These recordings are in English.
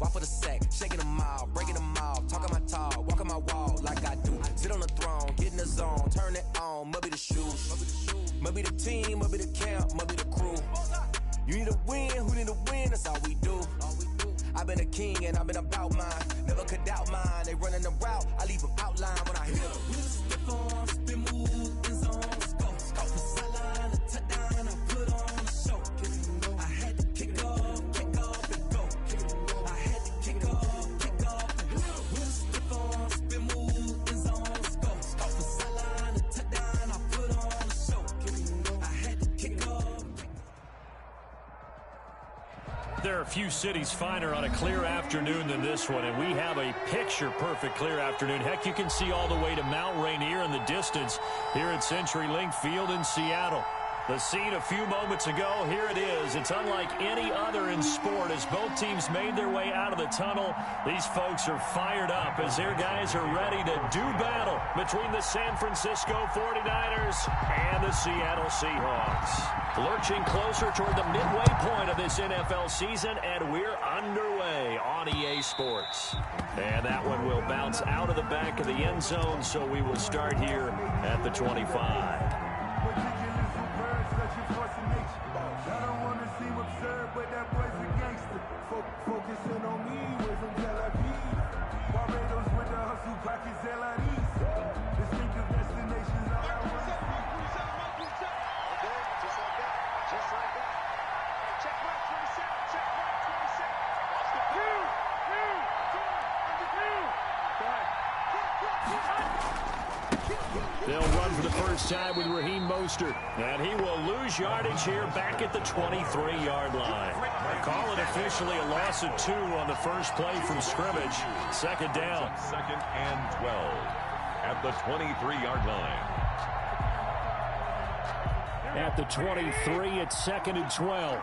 Why for the sack, shaking them out, breaking them off, talking my talk, walking my wall like I do. Sit on the throne, get in the zone, turn it on, must be the shoes. Must be the team, must be the camp, must be the crew. You need a win, who need a win, that's all we do. I've been a king and I've been about mine. Never could doubt mine, they running the route, I leave them outline when I hit them. Step on, spin move, in zone, scope. The sideline, a touchdown, I put on a show. I had to kick off and go. I had to kick off and go. Step on, spin move, in zone, scope. The sideline, a touchdown, I put on a show. I had to kick off. There are a few cities finer on a clear afternoon than this one, and we have a picture-perfect clear afternoon. Heck, you can see all the way to Mount Rainier in the distance here at CenturyLink Field in Seattle. The scene a few moments ago, here it is. It's unlike any other in sport as both teams made their way out of the tunnel. These folks are fired up as their guys are ready to do battle between the San Francisco 49ers and the Seattle Seahawks. Lurching closer toward the midway point of this NFL season, and we're underway on EA Sports. And that one will bounce out of the back of the end zone, so we will start here at the 25. Focusing on me, we're from Tel Aviv. Barbados with the hustle, pockets LIDs. Distinctive destinations, all I want to see. Just like that, just like that. Check right, 27, check right, 27. Watch the view, on the view. They'll run for the first time with Raheem Mostert, and he will lose yardage here back at the 23-yard line. Call it officially a loss of 2 on the first play from scrimmage. Second down. Second and 12 at the 23-yard line. At the 23, it's second and 12.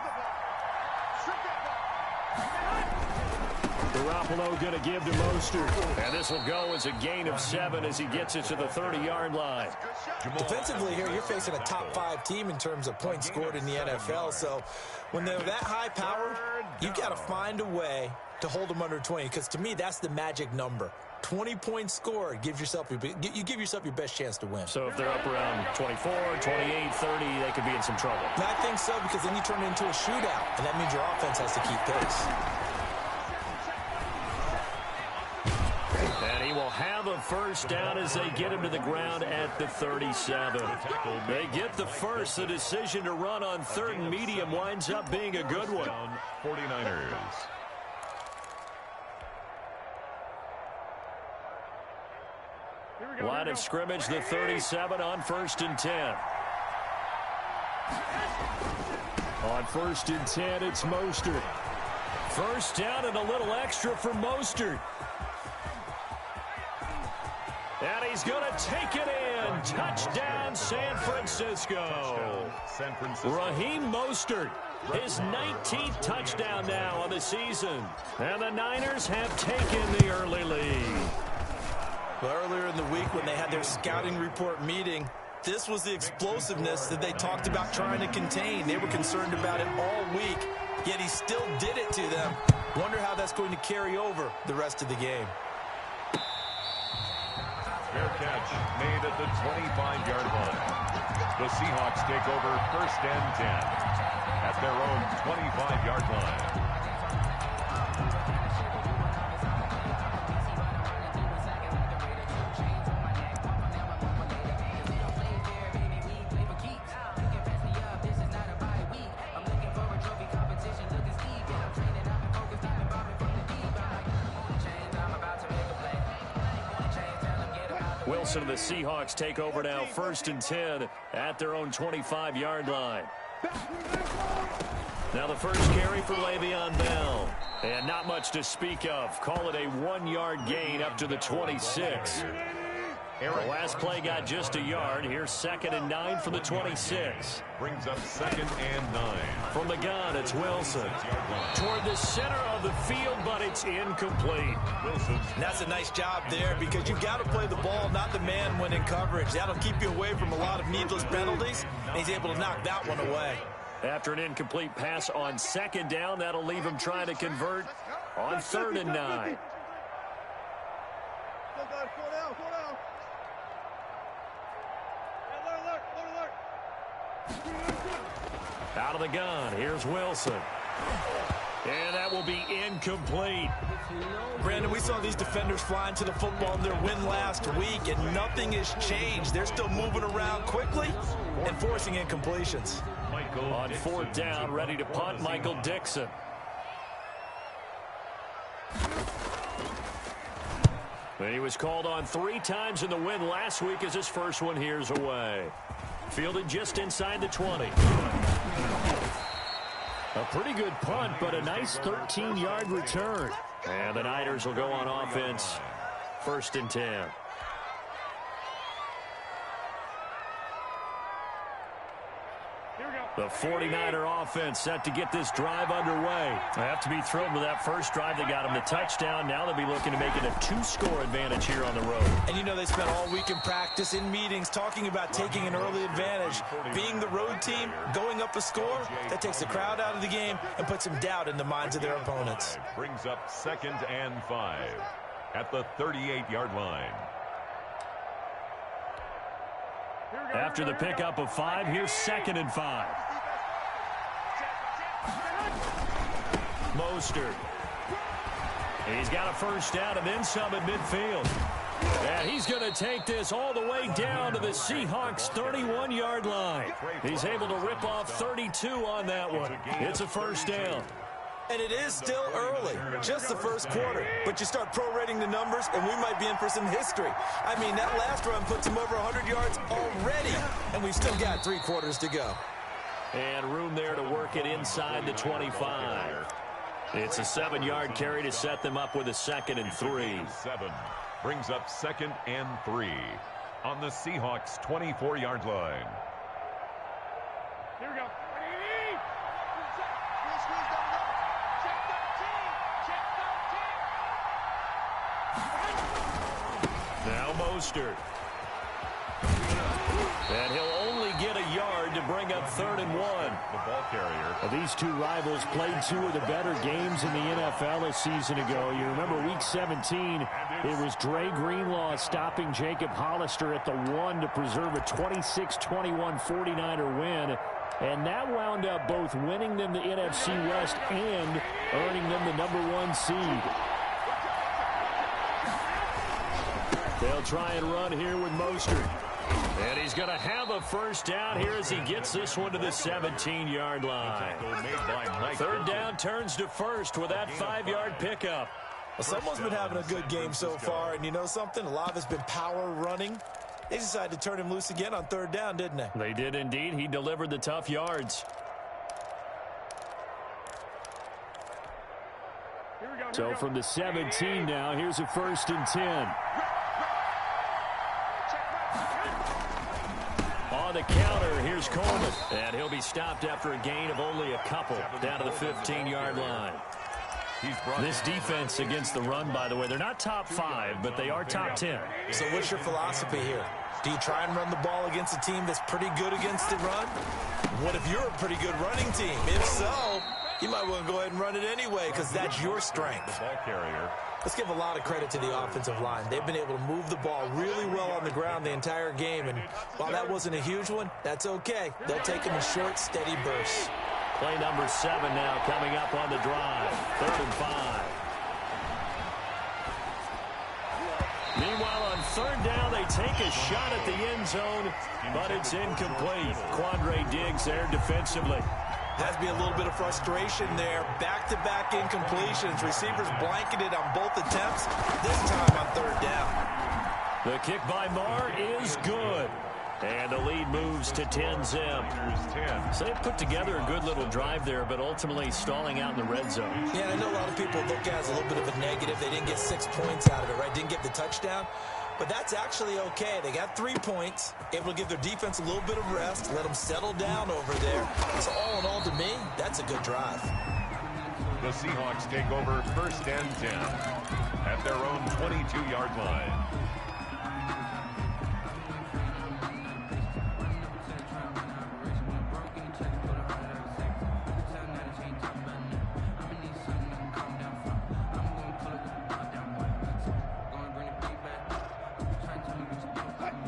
Garoppolo going to give to Mostert. And this will go as a gain of 7 as he gets it to the 30-yard line. Defensively here, you're facing a top-5 team in terms of points scored in the NFL. So when they're that high-powered, you've got to find a way to hold them under 20. Because to me, that's the magic number. 20 points scored, you give yourself your best chance to win. So if they're up around 24, 28, 30, they could be in some trouble. I think so, because then you turn it into a shootout, and that means your offense has to keep pace. And he will have a first down as they get him to the ground at the 37. They get the first. The decision to run on third and medium winds up being a good one. 49ers. Line of scrimmage, the 37 on 1st and 10. On 1st and 10, it's Mostert. First down and a little extra for Mostert. And he's going to take it in. Touchdown, San Francisco. Raheem Mostert, his 19th touchdown now on the season. And the Niners have taken the early lead. Well, earlier in the week when they had their scouting report meeting, this was the explosiveness that they talked about trying to contain. They were concerned about it all week, yet he still did it to them. Wonder how that's going to carry over the rest of the game. Fair catch made at the 25-yard line. The Seahawks take over 1st and 10 at their own 25-yard line. Wilson and the Seahawks take over now 1st and 10 at their own 25-yard line. Now the first carry for Le'Veon Bell. And not much to speak of. Call it a 1-yard gain up to the 26. The last play got just a yard. Here's 2nd and 9 from the 26. Brings up 2nd and 9. From the gun, it's Wilson. Toward the center of the field, but it's incomplete. Wilson. And that's a nice job there because you've got to play the ball, not the man when in coverage. That'll keep you away from a lot of needless penalties. And he's able to knock that one away. After an incomplete pass on 2nd down, that'll leave him trying to convert On 3rd and 9. Out of the gun. Here's Wilson. And that will be incomplete. Brandon, we saw these defenders flying to the football in their win last week, and nothing has changed. They're still moving around quickly and forcing incompletions. On 4th down, ready to punt, Michael Dixon. And he was called on 3 times in the win last week as his first one here's away. Fielded just inside the 20. A pretty good punt, but a nice 13-yard return. And the Niners will go on offense. 1st and 10. The 49er offense set to get this drive underway. They have to be thrilled with that first drive. They got them the touchdown. Now they'll be looking to make it a 2-score advantage here on the road. And you know they spent all week in practice, in meetings, talking about taking an early advantage. Being the road team, going up a score, that takes the crowd out of the game and puts some doubt in the minds of their opponents. Brings up 2nd and 5 at the 38-yard line. After the pickup of 5, here's 2nd and 5. Mostert. He's got a first down and then some at midfield. And he's going to take this all the way down to the Seahawks' 31-yard line. He's able to rip off 32 on that one. It's a first down. And it is still early, just the first quarter. But you start prorating the numbers, and we might be in for some history. I mean, that last run puts him over 100 yards already, and we've still got 3 quarters to go. And room there to work it inside the 25. It's a 7-yard carry to set them up with a 2nd and 3. 7 brings up 2nd and 3 on the Seahawks' 24-yard line. Here we go. Now Mostert. And he'll only get a yard to bring up 3rd and 1. The ball carrier. Well, these two rivals played 2 of the better games in the NFL a season ago. You remember week 17, it was Dre Greenlaw stopping Jacob Hollister at the 1 to preserve a 26-21 49er win. And that wound up both winning them the NFC West and earning them the #1 seed. They'll try and run here with Mostert. And he's going to have a first down here as he gets this one to the 17-yard line. 3rd down turns to 1st with that 5-yard pickup. Well, someone's been having a good game so far, and you know something? A lot of it's been power running. They decided to turn him loose again on 3rd down, didn't they? They did indeed. He delivered the tough yards. So from the 17 now, here's a 1st and 10. On the counter, here's Coleman. And he'll be stopped after a gain of only a couple down to the 15-yard line. This defense against the run, by the way, they're not top 5, but they are top 10. So what's your philosophy here? Do you try and run the ball against a team that's pretty good against the run? What if you're a pretty good running team? If so, you might want to go ahead and run it anyway because that's your strength. Ball carrier. Let's give a lot of credit to the offensive line. They've been able to move the ball really well on the ground the entire game, and while that wasn't a huge one, that's okay. They'll take them in short, steady bursts. Play number 7 now coming up on the drive. 3rd and 5. Meanwhile, on 3rd down, they take a shot at the end zone, but it's incomplete. Quandre Diggs there defensively. Has to be a little bit of frustration there. Back-to-back incompletions. Receivers blanketed on both attempts, this time on 3rd down. The kick by Marr is good. And the lead moves to 10-zip. So they put together a good little drive there, but ultimately stalling out in the red zone. Yeah, I know a lot of people look at it as a little bit of a negative. They didn't get 6 points out of it, right? Didn't get the touchdown. But that's actually okay. They got 3 points, able to give their defense a little bit of rest, let them settle down over there. So all in all, to me, that's a good drive. The Seahawks take over 1st and 10 at their own 22-yard line.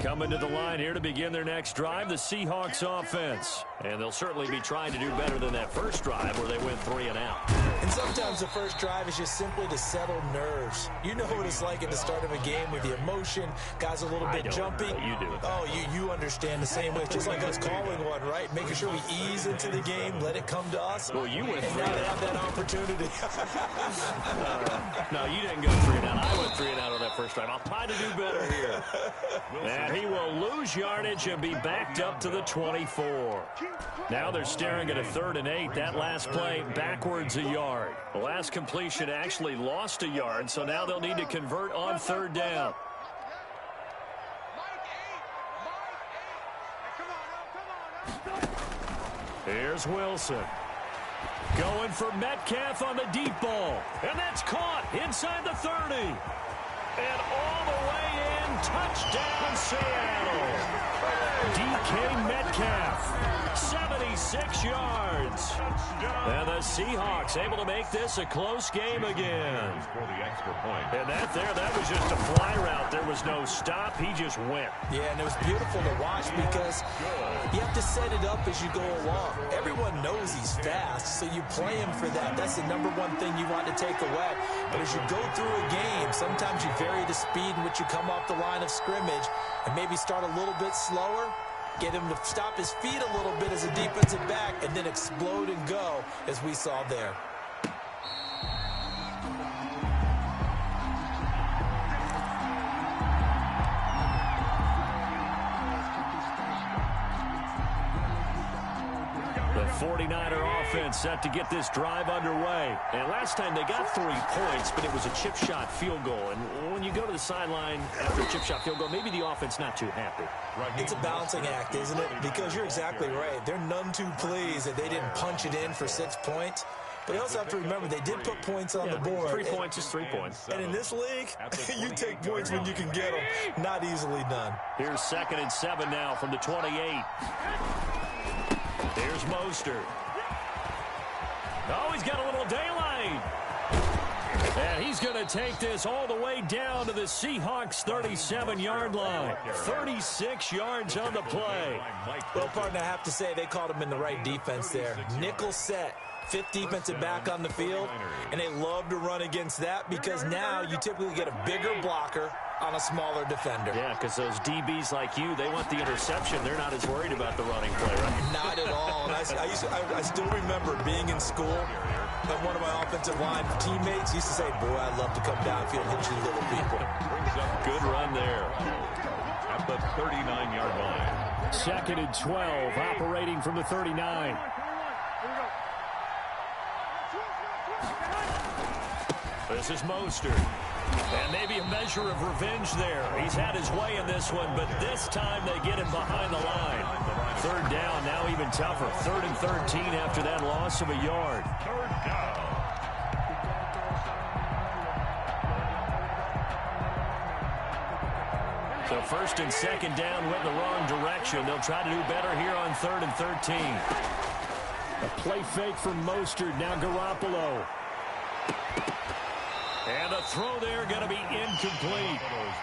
Coming to the line here to begin their next drive, the Seahawks offense. And they'll certainly be trying to do better than that first drive where they went 3 and out. And sometimes the first drive is just simply to settle nerves. You know what it's like at the start of a game with the emotion, guys a little bit jumpy. You do. Oh, you understand the same way. It's just like us calling one, right? Making sure we ease into the game, let it come to us. Well, you went and now they have that opportunity. No, you didn't go 3 and out. I went 3 and out on that first drive. I'll try to do better here. And he will lose yardage and be backed up to the 24. Now they're staring at a 3rd and 8. That last play backwards a yard. The last completion actually lost a yard, so now they'll need to convert on 3rd down. Here's Wilson. Going for Metcalf on the deep ball. And that's caught inside the 30. And all the way in, touchdown Seattle. DK Metcalf, 76 yards. And the Seahawks able to make this a close game again. And that was just a fly route. There was no stop. He just went. Yeah, and it was beautiful to watch because you have to set it up as you go along. Everyone knows he's fast, so you play him for that. That's the number one thing you want to take away. But as you go through a game, sometimes you vary the speed in which you come off the line of scrimmage and maybe start a little bit slower, get him to stop his feet a little bit as a defensive back, and then explode and go, as we saw there. The 49er offense set to get this drive underway. And last time they got 3 points, but it was a chip shot field goal. And when you go to the sideline after a chip shot field goal, maybe the offense not too happy. It's a balancing act, isn't it? Because you're exactly right. They're none too pleased that they didn't punch it in for 6 points. But you also have to remember they did put points on the board. 3 points is 3 points. And in this league, you take points when you can get them. Not easily done. Here's 2nd and 7 now from the 28. Here's Mostert. Oh, he's got a little daylight. And he's going to take this all the way down to the Seahawks' 37-yard line. 36 yards on the play. Well, partner, I have to say they called him in the right defense there. Nickel set. 5th defensive back on the field, and they love to run against that because now you typically get a bigger blocker on a smaller defender. Yeah, because those DBs like you, they want the interception. They're not as worried about the running play, right? Not at all. And I still remember being in school, and one of my offensive line teammates used to say, boy, I'd love to come downfield and hit you little people. Good run there. At the 39-yard line. 2nd and 12, operating from the 39. This is Mostert. And maybe a measure of revenge there. He's had his way in this one, but this time they get him behind the line. 3rd down, now even tougher. 3rd and 13 after that loss of a yard. 3rd down. So 1st and 2nd down went in the wrong direction. They'll try to do better here on 3rd and 13. A play fake from Mostert. Now Garoppolo. And the throw there going to be incomplete.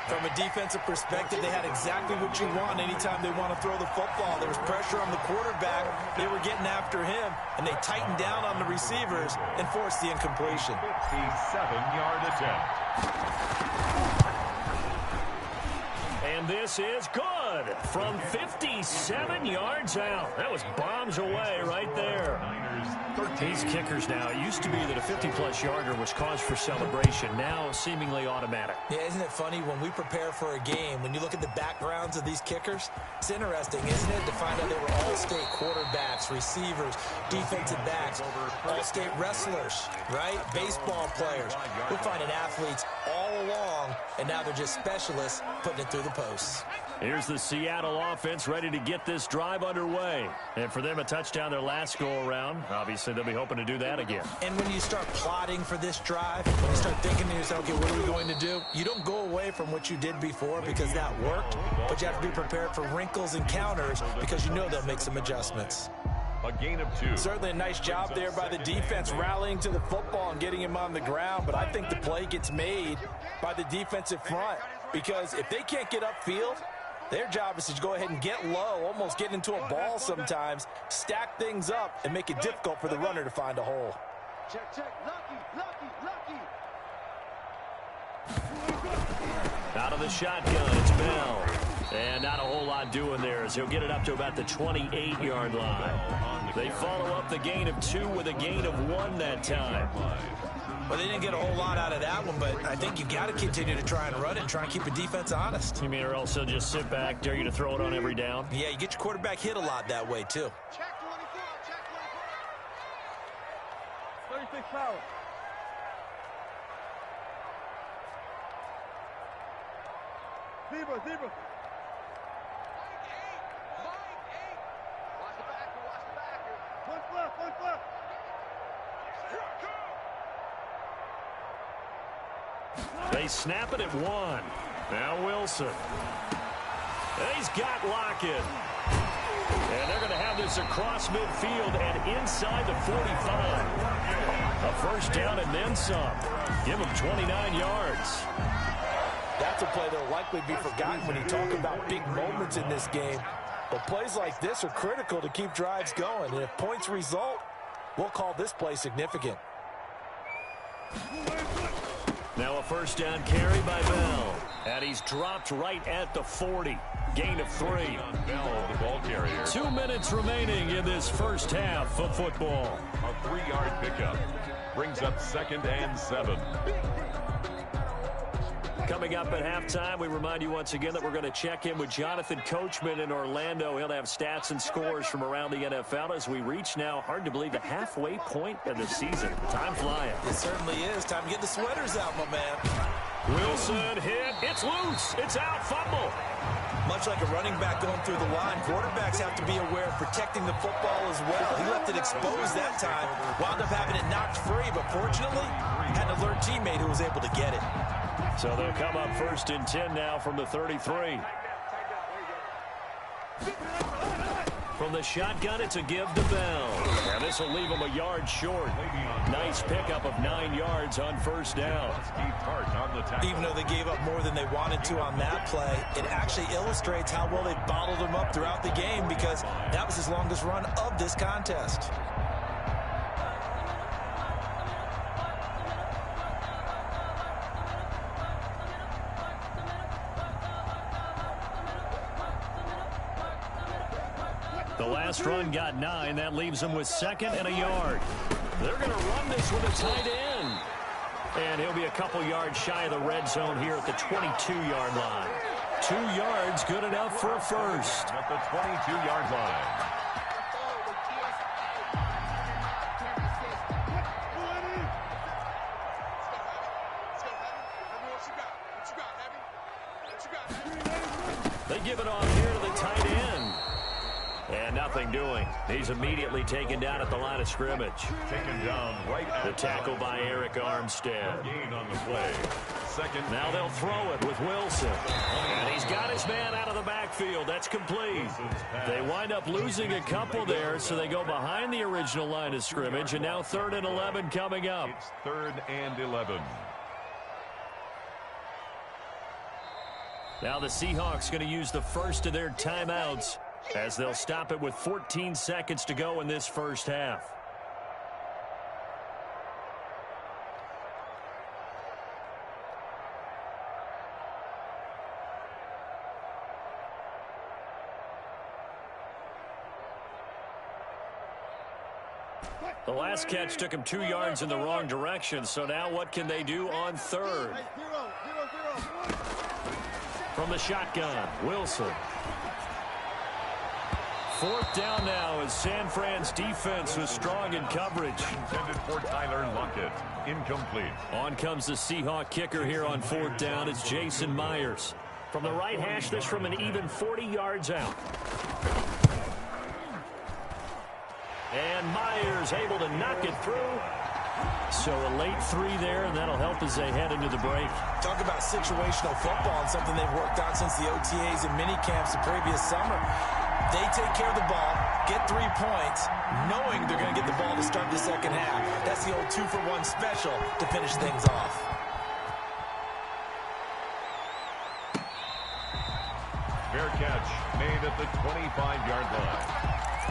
From a defensive perspective, they had exactly what you want anytime they want to throw the football. There was pressure on the quarterback. They were getting after him, and they tightened down on the receivers and forced the incompletion. 57-yard attempt. And this is good from 57 yards out. That was bombs away right there. These kickers now, it used to be that a 50-plus yarder was cause for celebration. Now seemingly automatic. Yeah, isn't it funny when we prepare for a game, when you look at the backgrounds of these kickers, it's interesting, isn't it, to find out they were all-state quarterbacks, receivers, defensive backs, all-state wrestlers, right? Baseball players. We're finding athletes all along, and now they're just specialists putting it through the posts. Here's the Seattle offense ready to get this drive underway. And for them, a touchdown their last go-around. Obviously, they'll be hoping to do that again. And when you start plotting for this drive, when you start thinking to yourself, okay, what are we going to do? You don't go away from what you did before because that worked, but you have to be prepared for wrinkles and counters because you know they'll make some adjustments. A gain of 2. Certainly a nice job there by the defense rallying to the football and getting him on the ground, but I think the play gets made by the defensive front because if they can't get upfield, Their job is to go ahead and get low, almost get into a ball sometimes, stack things up, and make it difficult for the runner to find a hole. Check, check. Lucky. Out of the shotgun, it's Bell. And not a whole lot doing there as he'll get it up to about the 28-yard line. They follow up the gain of 2 with a gain of 1 that time. Well, they didn't get a whole lot out of that one, but I think you've got to continue to try and run it and try and keep the defense honest. You mean, or else they'll just sit back, dare you to throw it on every down? Yeah, you get your quarterback hit a lot that way, too. Check 24. 36 power. Zebra. Mike 8. Watch the backer. One left. They snap it at 1. Now Wilson. And he's got Lockett. And they're going to have this across midfield and inside the 45. A first down and then some. Give him 29 yards. That's a play that'll likely be forgotten when you talk about big moments in this game. But plays like this are critical to keep drives going. And if points result, we'll call this play significant. Now a first down carry by Bell. And he's dropped right at the 40. Gain of 3. Bell, the ball carrier. 2 minutes remaining in this first half of football. A 3-yard pickup. Brings up 2nd and 7. Coming up at halftime, we remind you once again that we're going to check in with Jonathan Coachman in Orlando. He'll have stats and scores from around the NFL as we reach now, hard to believe, the halfway point of the season. Time flying. It certainly is. Time to get the sweaters out, my man. Wilson hit. It's loose. It's out. Fumble. Much like a running back going through the line, quarterbacks have to be aware of protecting the football as well. He left it exposed that time, wound up having it knocked free, but fortunately, had an alert teammate who was able to get it. So they'll come up 1st and 10 now from the 33. From the shotgun, it's a give to Bell. And this will leave him a yard short. Nice pickup of 9 yards on first down. Even though they gave up more than they wanted to on that play, it actually illustrates how well they bottled him up throughout the game because that was his longest run of this contest. The last run got 9. That leaves them with 2nd and a yard. They're going to run this with a tight end. And he'll be a couple yards shy of the red zone here at the 22-yard line. 2 yards, good enough for a first. At the 22-yard line. They give it off here to the tight end. And nothing doing. He's immediately taken down at the line of scrimmage. Taken down right at the tackle by Eric Armstead. Gain on the play. 2nd. Now they'll throw it with Wilson. And he's got his man out of the backfield. That's complete. They wind up losing a couple there, so they go behind the original line of scrimmage. And now 3rd and 11 coming up. It's 3rd and 11. Now the Seahawks going to use the first of their timeouts as they'll stop it with 14 seconds to go in this first half. The last catch took him 2 yards in the wrong direction, so now what can they do on 3rd? From the shotgun, Wilson. 4th down now as San Fran's defense was strong in coverage. Intended for Tyler Lockett. Incomplete. On comes the Seahawk kicker here on 4th down. It's Jason Myers. From the right hash, this from an even 40 yards out. And Myers able to knock it through. So a late 3 there, and that'll help as they head into the break. Talk about situational football and something they've worked on since the OTAs and mini camps the previous summer. They take care of the ball, get 3 points, knowing they're going to get the ball to start the second half. That's the old 2-for-1 special to finish things off. Fair catch made at the 25-yard line.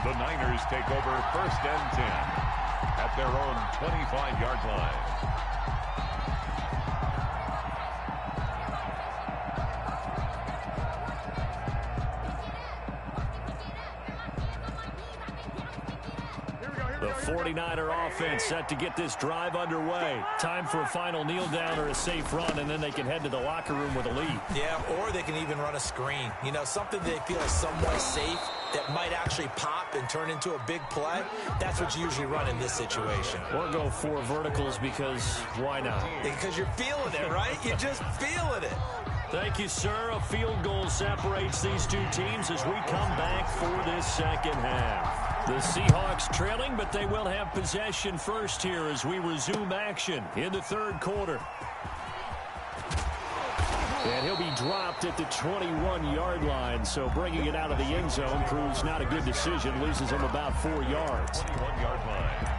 The Niners take over 1st and 10 at their own 25-yard line. The 49er offense set to get this drive underway. Time for a final kneel down or a safe run, and then they can head to the locker room with a lead. Yeah, or they can even run a screen. You know, something they feel is somewhat safe that might actually pop and turn into a big play. That's what you usually run in this situation. Or go 4 verticals because why not? Because you're feeling it, right? You're just feeling it. Thank you, sir. A field goal separates these two teams as we come back for this second half. The Seahawks trailing, but they will have possession first here as we resume action in the 3rd quarter. And he'll be dropped at the 21-yard line, so bringing it out of the end zone proves not a good decision. Loses him about 4 yards. 21-yard line.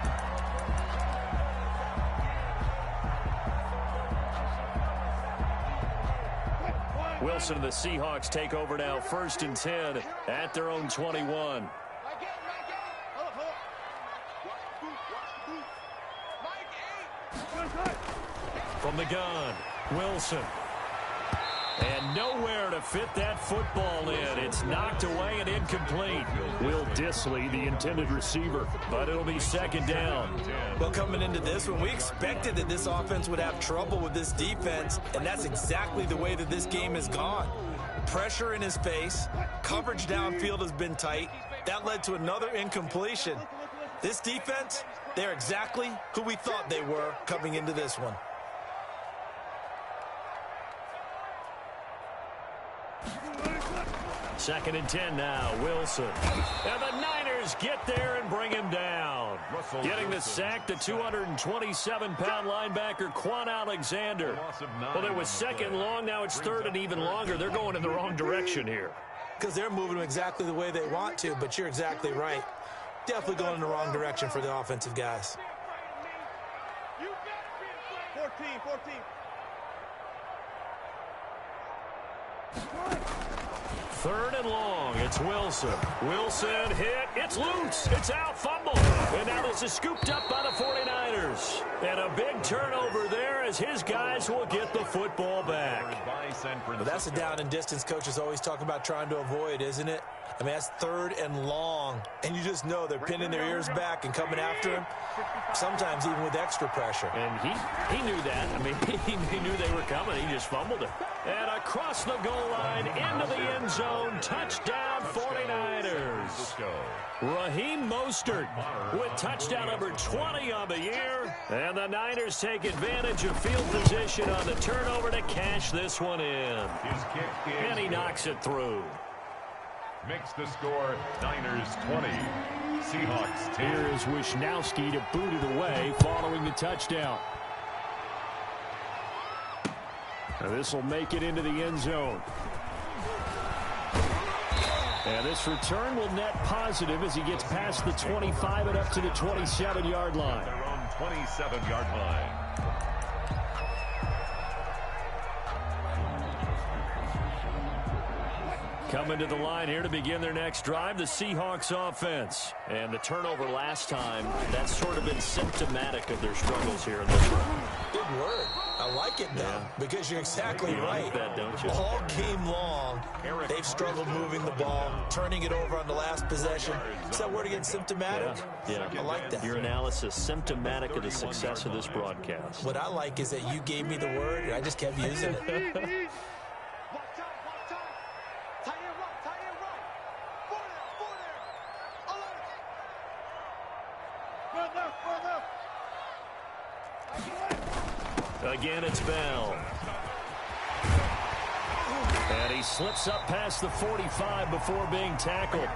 Wilson and the Seahawks take over now, 1st and 10 at their own 21. From the gun, Wilson. And nowhere to fit that football in. It's knocked away and incomplete. Will Dissly, the intended receiver, but it'll be 2nd down. Well, coming into this one, we expected that this offense would have trouble with this defense, and that's exactly the way that this game has gone. Pressure in his face, coverage downfield has been tight. That led to another incompletion. This defense, they're exactly who we thought they were coming into this one. Second and 10 now, Wilson. And the Niners get there and bring him down. Getting the sack, the 227-pound linebacker, Quan Alexander. Well, it was 2nd long, now it's 3rd and even longer. They're going in the wrong direction here. Because they're moving them exactly the way they want to, but you're exactly right. Definitely going in the wrong direction for the offensive guys. 14. 3rd and long. It's Wilson. Wilson hit. It's loose. It's out. Fumble. And now this is scooped up by the 49ers. And a big turnover there as his guys will get the football back. Well, that's a down and distance coaches always talk about trying to avoid, isn't it? I mean, that's 3rd and long. And you just know they're pinning their ears back and coming after him, sometimes even with extra pressure. And he knew that. I mean, he knew they were coming. He just fumbled it. And across the goal line, into the end zone, touchdown 49ers. Raheem Mostert with touchdown number 20 on the year. And the Niners take advantage of field position on the turnover to cash this one in. And he knocks it through. Makes the score Niners 20, Seahawks 10. Here is Wisnowski to boot it away following the touchdown. Now this will make it into the end zone. And this return will net positive as he gets past the 25 and up to the 27-yard line. Their own 27-yard line. Coming to the line here to begin their next drive, the Seahawks offense. And the turnover last time, that's sort of been symptomatic of their struggles here in this one. Good word. I like it, though, because you're exactly right. Like that, don't you? All game long, they've struggled moving the ball, turning it over on the last possession. Is that word again, symptomatic? Yeah. I like that. Your analysis, symptomatic of the success of this broadcast. What I like is that you gave me the word, and I just kept using it. Again, it's Bell. And he slips up past the 45 before being tackled.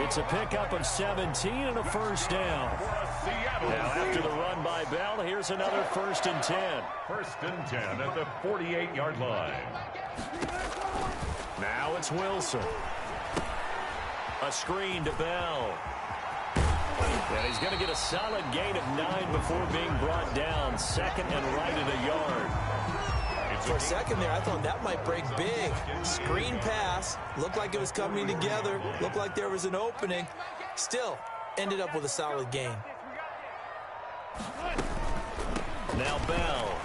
It's a pickup of 17 and a first down. Now, after the run by Bell, here's another 1st and 10. 1st and 10 at the 48-yard line. Now it's Wilson. A screen to Bell. And he's going to get a solid gain of 9 before being brought down. 2nd and right at a yard. For a second there, I thought that might break big. Screen pass. Looked like it was coming together. Looked like there was an opening. Still, ended up with a solid gain. Now Bell.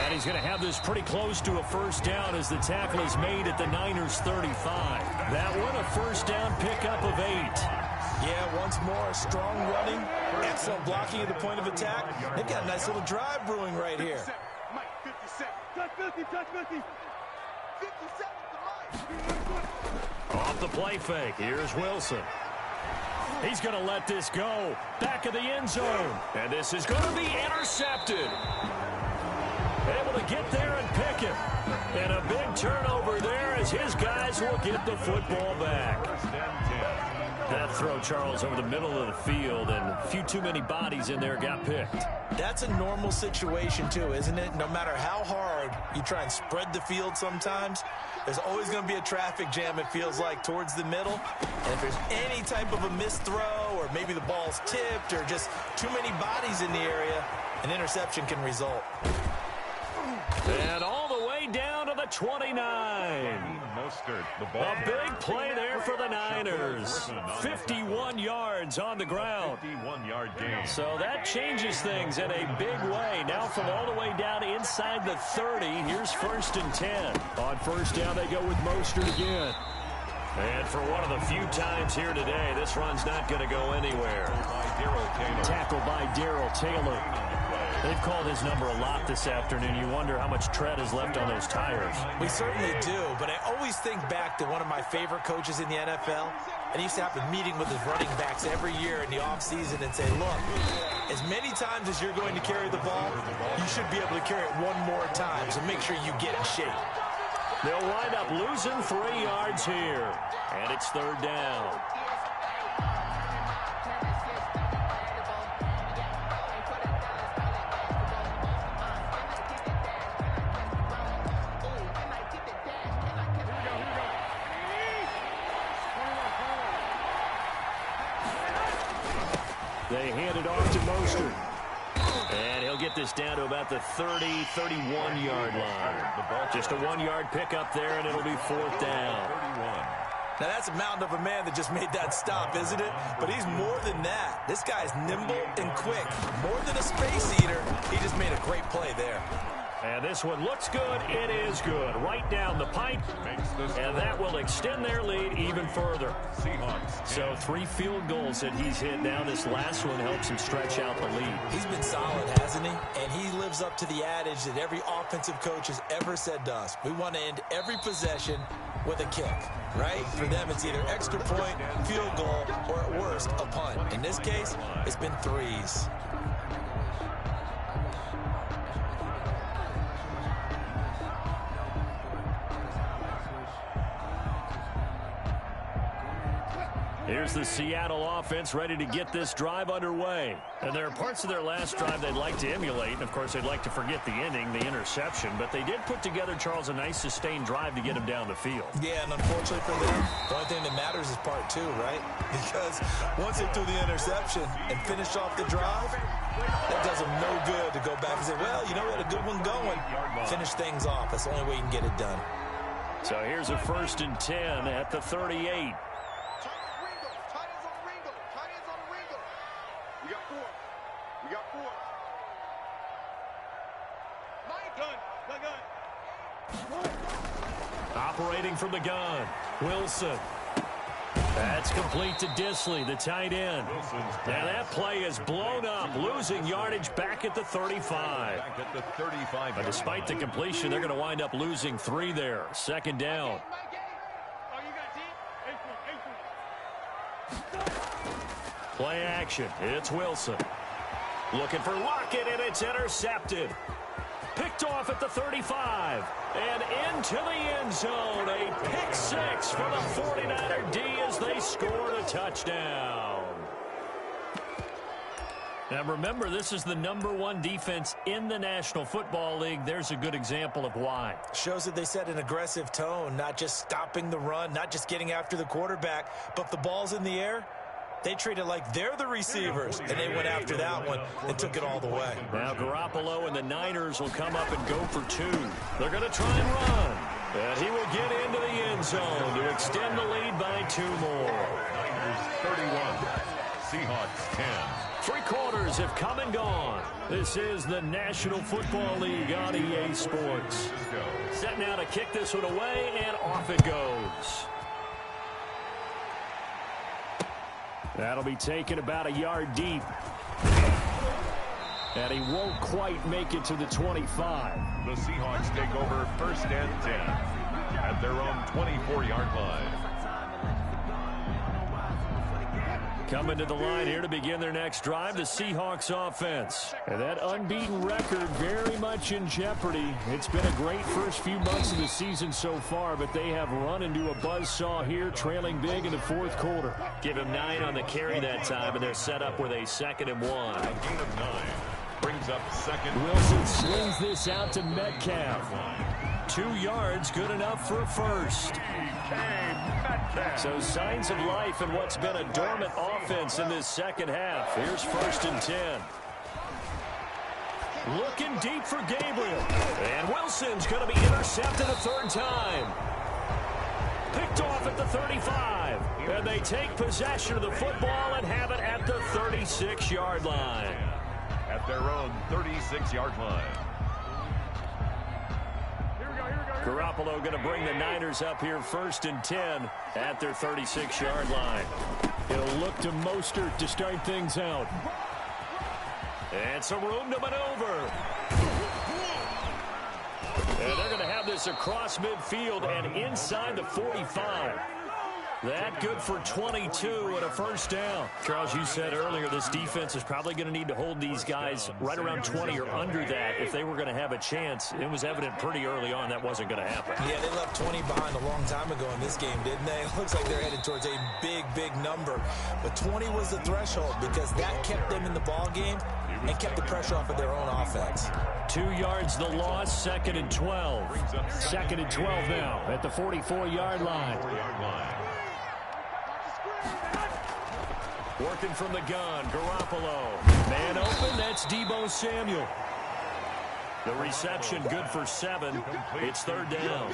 And he's going to have this pretty close to a first down as the tackle is made at the Niners' 35. That one, a first down pickup of 8. Yeah, once more, strong running, excellent blocking at the point of attack. They've got a nice little drive brewing right here. Mike, 50 seconds. Touch 50, touch 50. 50 seconds. Off the play fake, here's Wilson. He's going to let this go. Back of the end zone. And this is going to be intercepted. Able to get there and pick him. And a big turnover there as his guys will get the football back. That throw, Charles, over the middle of the field, and a few too many bodies in there got picked. That's a normal situation, too, isn't it? No matter how hard you try and spread the field sometimes, there's always going to be a traffic jam, it feels like, towards the middle. And if there's any type of a missed throw, or maybe the ball's tipped, or just too many bodies in the area, an interception can result. And all the way down to the 29. A big play there for the Niners. 51 yards on the ground. 51-yard gain. So that changes things in a big way. Now from all the way down inside the 30, here's 1st and 10. On first down, they go with Mostert again. And for one of the few times here today, this run's not going to go anywhere. Tackled by Darrell Taylor. They've called his number a lot this afternoon. You wonder how much tread is left on those tires. We certainly do, but I always think back to one of my favorite coaches in the NFL, and he used to have a meeting with his running backs every year in the offseason and say, look, as many times as you're going to carry the ball, you should be able to carry it one more time, so make sure you get in shape. They'll wind up losing 3 yards here, and it's 3rd down. They hand it off to Mostert. And he'll get this down to about the 30, 31-yard line. Just a 1-yard pickup there, and it'll be 4th down. Now, that's a mountain of a man that just made that stop, isn't it? But he's more than that. This guy's nimble and quick. More than a space eater, he just made a great play there. And this one looks good. It is good. Right down the pipe. And that will extend their lead even further. So 3 field goals that he's hit now. This last one helps him stretch out the lead. He's been solid, hasn't he? And he lives up to the adage that every offensive coach has ever said to us. We want to end every possession with a kick, right? For them, it's either extra point, field goal, or at worst, a punt. In this case, it's been 3s. Here's the Seattle offense ready to get this drive underway. And there are parts of their last drive they'd like to emulate. And, of course, they'd like to forget the ending, the interception. But they did put together, Charles, a nice sustained drive to get him down the field. Yeah, and unfortunately for them, the only thing that matters is part 2, right? Because once they threw the interception and finished off the drive, that does them no good to go back and say, well, you know, we had a good one going. Finish things off. That's the only way you can get it done. So here's a 1st and 10 at the 38. Operating from the gun, Wilson. That's complete to Disley, the tight end. Now that play is blown up, losing yardage back at the 35. But despite the completion, they're going to wind up losing 3 there. 2nd down. Play action. It's Wilson. Looking for Lockett, and it's intercepted. Picked off at the 35. And into the end zone. A pick 6 for the 49er D as they scored a touchdown. Now remember, this is the #1 defense in the National Football League. There's a good example of why. Shows that they set an aggressive tone, not just stopping the run, not just getting after the quarterback, but if the ball's in the air, They treated like they're the receivers, and they went after that one and took it all the way. Now Garoppolo and the Niners will come up and go for 2. They're going to try and run. And he will get into the end zone to extend the lead by 2 more. Niners 31, Seahawks 10. 3 quarters have come and gone. This is the National Football League on EA Sports. Set now to kick this one away, and off it goes. That'll be taken about a yard deep. And he won't quite make it to the 25. The Seahawks take over 1st and 10 at their own 24-yard line. Coming to the line here to begin their next drive, the Seahawks offense. And that unbeaten record very much in jeopardy. It's been a great first few months of the season so far, but they have run into a buzzsaw here, trailing big in the 4th quarter. Give him 9 on the carry that time, and they're set up with a 2nd and 1. A gain of 9 brings up 2nd. Wilson slings this out to Metcalf. 2 yards, good enough for a first. So signs of life in what's been a dormant offense in this second half. Here's 1st and 10. Looking deep for Gabriel. And Wilson's going to be intercepted a 3rd time. Picked off at the 35. And they take possession of the football and have it at the 36-yard line. At their own 36-yard line. Garoppolo going to bring the Niners up here 1st and 10 at their 36-yard line. He'll look to Mostert to start things out. And some room to maneuver. And they're going to have this across midfield and inside the 45. That good for 22 and a 1st down. Charles, you said earlier this defense is probably going to need to hold these guys right around 20 or under that if they were going to have a chance. It was evident pretty early on that wasn't going to happen. Yeah, they left 20 behind a long time ago in this game, didn't they? It looks like they're headed towards a big, big number. But 20 was the threshold because that kept them in the ball game and kept the pressure off of their own offense. 2 yards the loss, 2nd and 12. 2nd and 12 now at the 44-yard line. Working from the gun, Garoppolo. Man open, that's Deebo Samuel. The reception good for 7. It's 3rd down.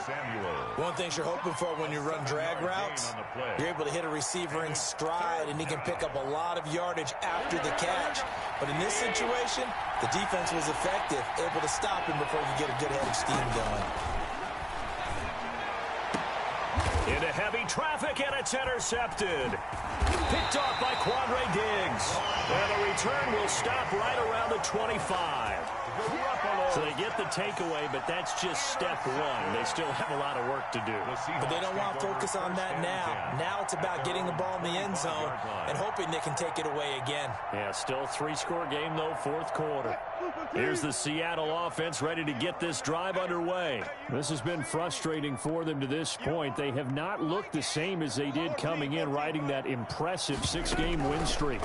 One thing you're hoping for when you run drag routes, you're able to hit a receiver in stride, and he can pick up a lot of yardage after the catch. But in this situation, the defense was effective, able to stop him before he could get a good head of steam going. Into heavy traffic, and it's intercepted. Picked off by Quandre Diggs. And the return will stop right around the 25. So they get the takeaway, but that's just step 1. They still have a lot of work to do. But they don't want to focus on that now. Now it's about getting the ball in the end zone and hoping they can take it away again. Yeah, still 3-score game, though, 4th quarter. Here's the Seattle offense ready to get this drive underway. This has been frustrating for them to this point. They have not looked the same as they did coming in, riding that impressive 6-game win streak.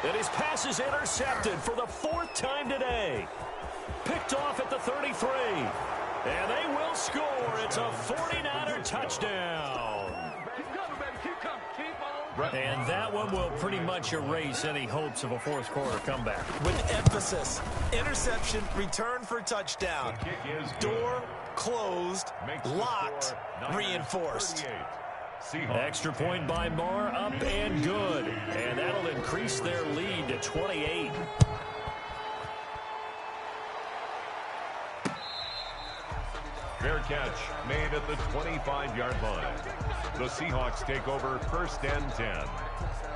And his pass is intercepted for the 4th time today. Picked off at the 33. And they will score. It's a 49er touchdown. And that one will pretty much erase any hopes of a 4th quarter comeback. With emphasis, interception, return for touchdown. Door closed, locked, reinforced. Extra point by Moore, up and good. And that'll increase their lead to 28. Fair catch made at the 25-yard line. The Seahawks take over 1st and 10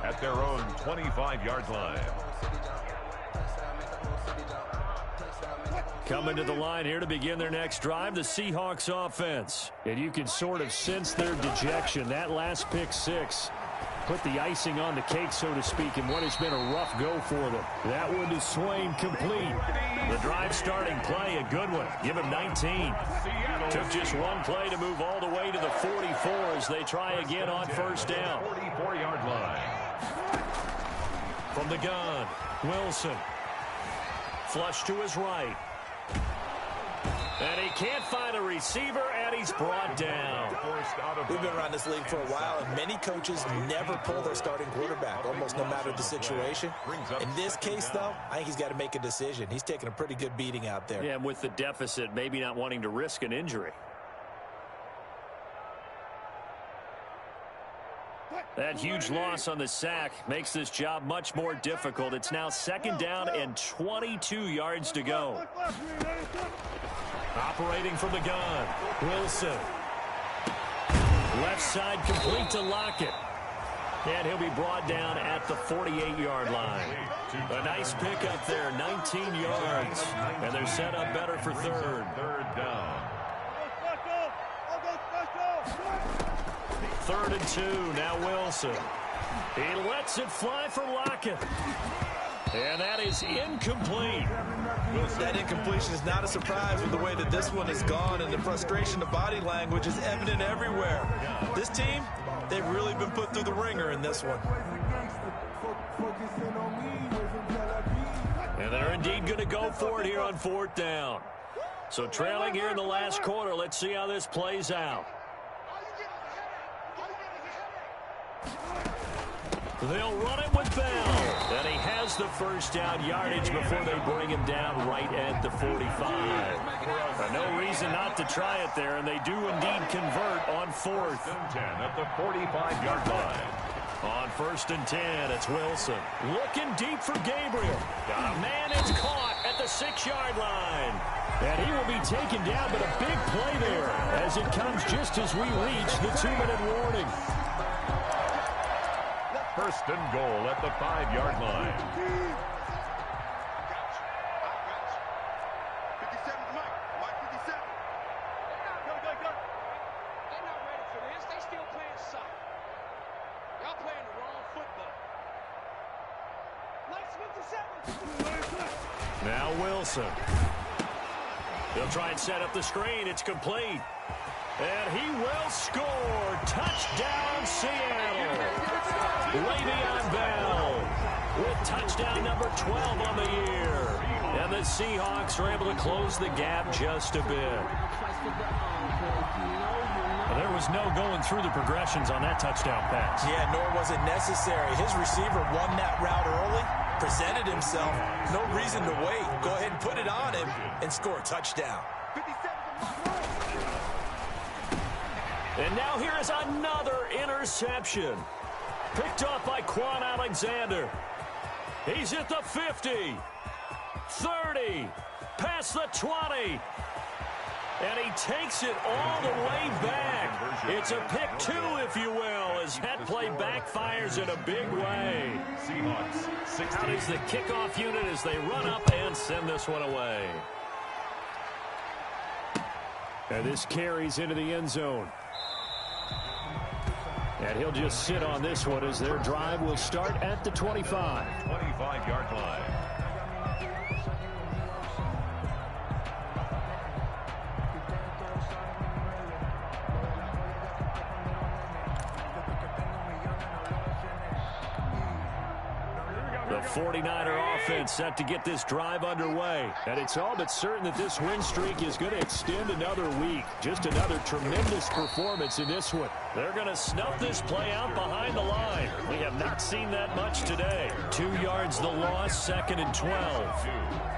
at their own 25-yard line. Coming to the line here to begin their next drive, the Seahawks offense. And you can sort of sense their dejection. That last pick 6 put the icing on the cake, so to speak, in what has been a rough go for them. That one to Swain, complete. The drive starting play, a good one. Give him 19. Took just one play to move all the way to the 44 as they try again on 1st down. 44-yard line. From the gun, Wilson. Flush to his right. And he can't find a receiver, and he's brought down. We've been around this league for a while, and many coaches never pull their starting quarterback, almost no matter the situation. In this case, though, I think he's got to make a decision. He's taking a pretty good beating out there. Yeah, and with the deficit, maybe not wanting to risk an injury. That huge loss on the sack makes this job much more difficult. It's now 2nd down and 22 yards to go. Operating from the gun, Wilson. Left side complete to Lockett. And he'll be brought down at the 48-yard line. A nice pickup there, 19 yards. And they're set up better for third. Third down. 3rd and 2, now Wilson. He lets it fly for Lockett. And that is incomplete. That incompletion is not a surprise with the way that this one has gone, and the frustration of body language is evident everywhere. This team, they've really been put through the ringer in this one. And they're indeed going to go for it here on 4th down. So trailing here in the last quarter, let's see how this plays out. They'll run it with Bell. And he has the first down yardage before they bring him down right at the 45. No reason not to try it there, and they do indeed convert on 4th. 10 at the 45-yard line. On 1st and 10, it's Wilson. Looking deep for Gabriel. Got a man is caught at the 6-yard line. And he will be taken down, but a big play there as it comes just as we reach the 2-minute warning. 1st and goal at the 5-yard line. 57's Mike 57. Go. They're not ready for this. They still playing soccer. Y'all playing the wrong football. Mike's 57. Now Wilson. They'll try and set up the screen. It's complete. And he will score. Touchdown, Seattle. Le'Veon Bell with touchdown number 12 on the year. And the Seahawks are able to close the gap just a bit. There was no going through the progressions on that touchdown pass. Yeah, nor was it necessary. His receiver won that route early, presented himself. No reason to wait. Go ahead and put it on him and score a touchdown. 57's Mike. And now here is another interception. Picked off by Quan Alexander. He's at the 50, 30, past the 20. And he takes it all the way back. It's a pick 2, if you will, as that play backfires in a big way. Seahawks, Out is the kickoff unit as they run up and send this one away. And this carries into the end zone. And he'll just sit on this one as their drive will start at the 25. 25-yard line. The 49er offense set to get this drive underway. And it's all but certain that this win streak is going to extend another week. Just another tremendous performance in this one. They're going to snuff this play out behind the line. We have not seen that much today. 2 yards the loss, 2nd and 12.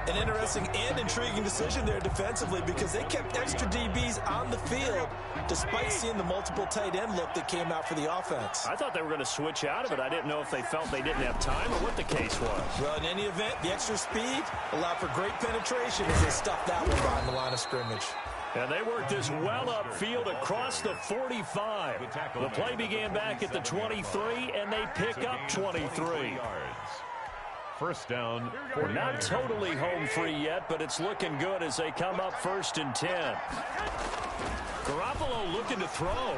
An interesting and intriguing decision there defensively because they kept extra DBs on the field despite seeing the multiple tight end look that came out for the offense. I thought they were going to switch out of it. I didn't know if they felt they didn't have time or what the case was. Well, in any event, the extra speed allowed for great penetration as they stuffed that one behind the line of scrimmage. And they worked this well upfield across the 45. The play began back at the 23, and they pick up 23. 1st down. We're not totally home free yet, but it's looking good as they come up 1st and 10. Garoppolo looking to throw.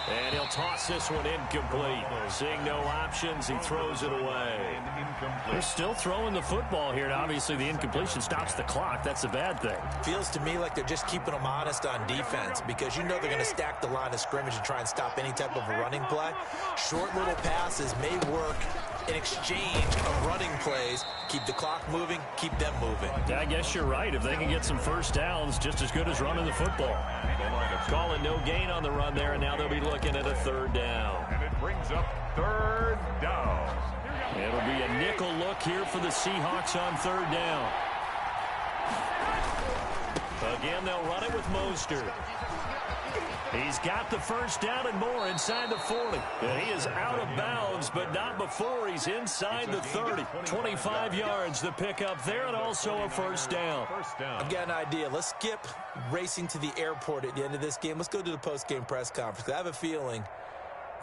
And he'll toss this one incomplete. Seeing no options, he throws it away. They're still throwing the football here, and obviously the incompletion stops the clock. That's the bad thing. Feels to me like they're just keeping them honest on defense because you know they're going to stack the line of scrimmage and try and stop any type of a running play. Short little passes may work an exchange of running plays. Keep the clock moving, keep them moving. Yeah, I guess you're right. If they can get some first downs, just as good as running the football. Call it no gain on the run there, and now they'll be looking at a third down. And it brings up third down. It'll be a nickel look here for the Seahawks on third down. Again, they'll run it with Mostert. He's got the first down and more inside the 40. And he is out of bounds, but not before he's inside the 30. 25 yards the pickup there, and also a first down. I've got an idea. Let's skip racing to the airport at the end of this game. Let's go to the post-game press conference. I have a feeling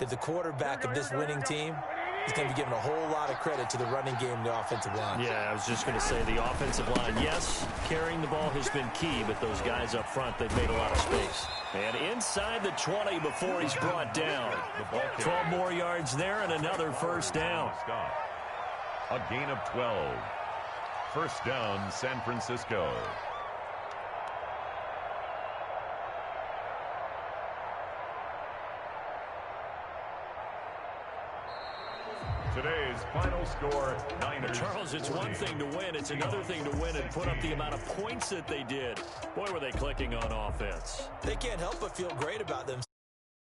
that the quarterback of this winning team is going to be given a whole lot of credit to the running game and the offensive line. Yeah, I was just going to say the offensive line. Yes, carrying the ball has been key, but those guys up front, they've made a lot of space. And inside the 20 before he's brought down. 12 more yards there and another first down. A gain of 12. First down, San Francisco. Today's final score, Niners. Charles, it's one thing to win. It's another thing to win and put up the amount of points that they did. Boy, were they clicking on offense. They can't help but feel great about them.